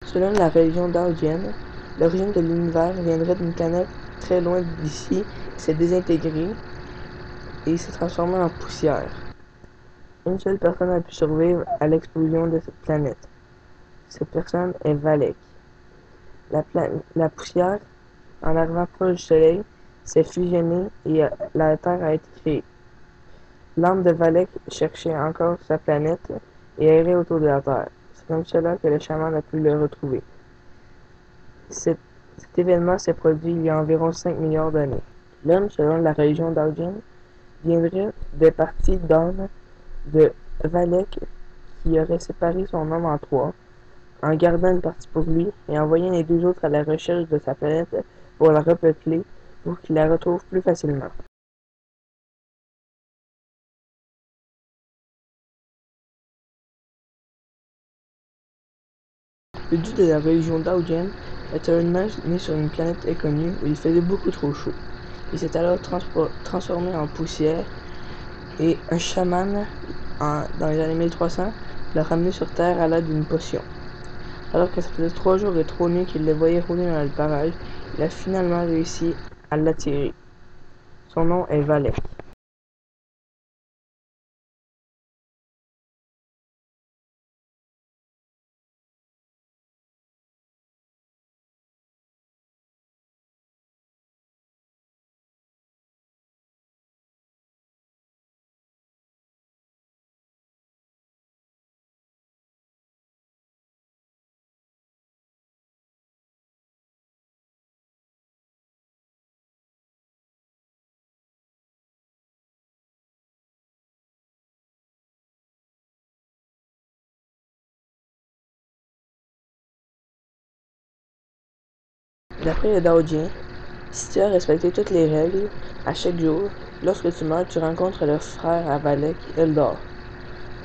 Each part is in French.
Selon la religion daojienne, l'origine de l'univers viendrait d'une planète très loin d'ici qui s'est désintégrée et s'est transformée en poussière. Une seule personne a pu survivre à l'explosion de cette planète. Cette personne est Valek. La poussière, en arrivant proche du Soleil, s'est fusionnée et la Terre a été créée. L'âme de Valek cherchait encore sa planète et errait autour de la Terre. C'est comme cela que le chaman a pu le retrouver. Cet événement s'est produit il y a environ 5 milliards d'années. L'homme, selon la religion daojienne, viendrait des parties d'âme de Valek qui aurait séparé son âme en trois, en gardant une partie pour lui et envoyant les deux autres à la recherche de sa planète pour la repeupler pour qu'il la retrouve plus facilement. Le dieu de la religion daojienne est un humain né sur une planète inconnue où il faisait beaucoup trop chaud. Il s'est alors transformé en poussière et un chaman, dans les années 1300, l'a ramené sur Terre à l'aide d'une potion. Alors que ça faisait 3 jours et 3 nuits qu'il le voyait rouler dans le barrage, il a finalement réussi à l'attirer. Son nom est Valek. D'après le Daojien, si tu as respecté toutes les règles, à chaque jour, lorsque tu meurs, tu rencontres le frère à Valek, Eldor,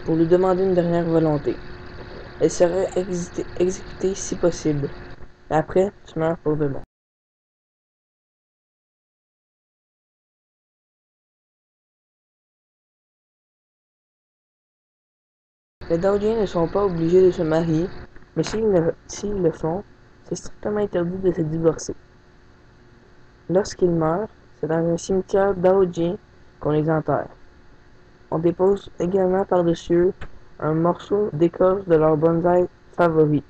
pour lui demander une dernière volonté. Elle serait exécutée si possible. Après, tu meurs pour de bon. Les Daojiens ne sont pas obligés de se marier, mais s'ils le font, c'est strictement interdit de se divorcer. Lorsqu'ils meurent, c'est dans un cimetière daojien qu'on les enterre. On dépose également par-dessus eux un morceau d'écorce de leur bonsaï favori.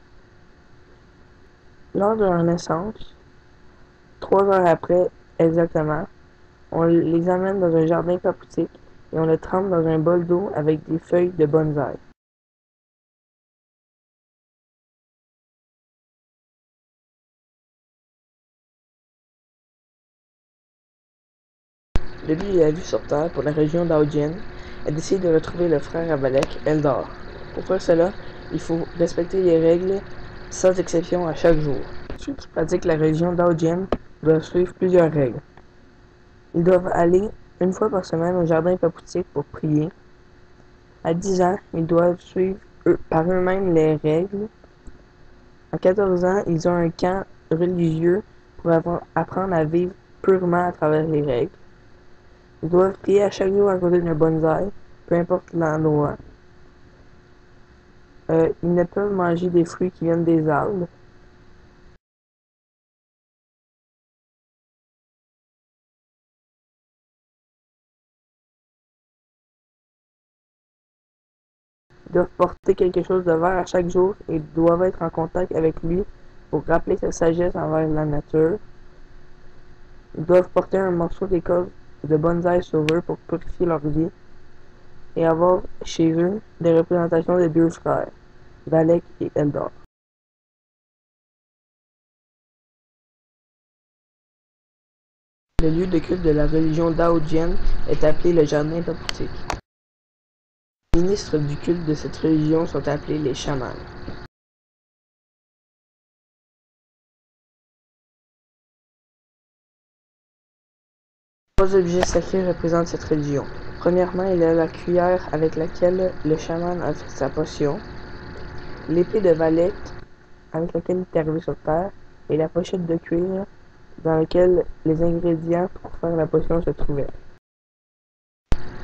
Lors de leur naissance, 3 heures après exactement, on les amène dans un jardin papoutique et on les trempe dans un bol d'eau avec des feuilles de bonsaï. Le but de la vie sur Terre pour la région daojienne est d'essayer de retrouver le frère à Valek, Eldor. Pour faire cela, il faut respecter les règles sans exception à chaque jour. Ceux qui pratiquent la religion daojienne doivent suivre plusieurs règles. Ils doivent aller une fois par semaine au jardin papoutique pour prier. À 10 ans, ils doivent suivre par eux-mêmes les règles. À 14 ans, ils ont un camp religieux pour apprendre à vivre purement à travers les règles. Ils doivent prier à chaque jour à côté d'un bonsaï, peu importe l'endroit. Ils ne peuvent manger des fruits qui viennent des arbres. Ils doivent porter quelque chose de vert à chaque jour et doivent être en contact avec lui pour rappeler sa sagesse envers la nature. Ils doivent porter un morceau d'écorce de bonsaï sur eux pour purifier leur vie et avoir chez eux des représentations des deux frères, Valek et Eldor. Le lieu de culte de la religion daojienne est appelé le jardin papoutique. Les ministres du culte de cette religion sont appelés les chamans. 3 objets sacrés représentent cette religion. Premièrement, il y a la cuillère avec laquelle le chaman a fait sa potion, l'épée de Valek avec laquelle il est arrivé sur Terre, et la pochette de cuir dans laquelle les ingrédients pour faire la potion se trouvaient.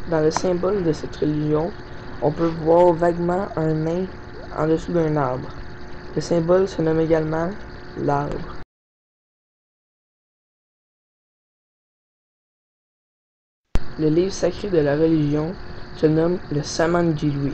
Dans le symbole de cette religion, on peut voir vaguement un nain en dessous d'un arbre. Le symbole se nomme également l'arbre. Le livre sacré de la religion se nomme le Samanjirui.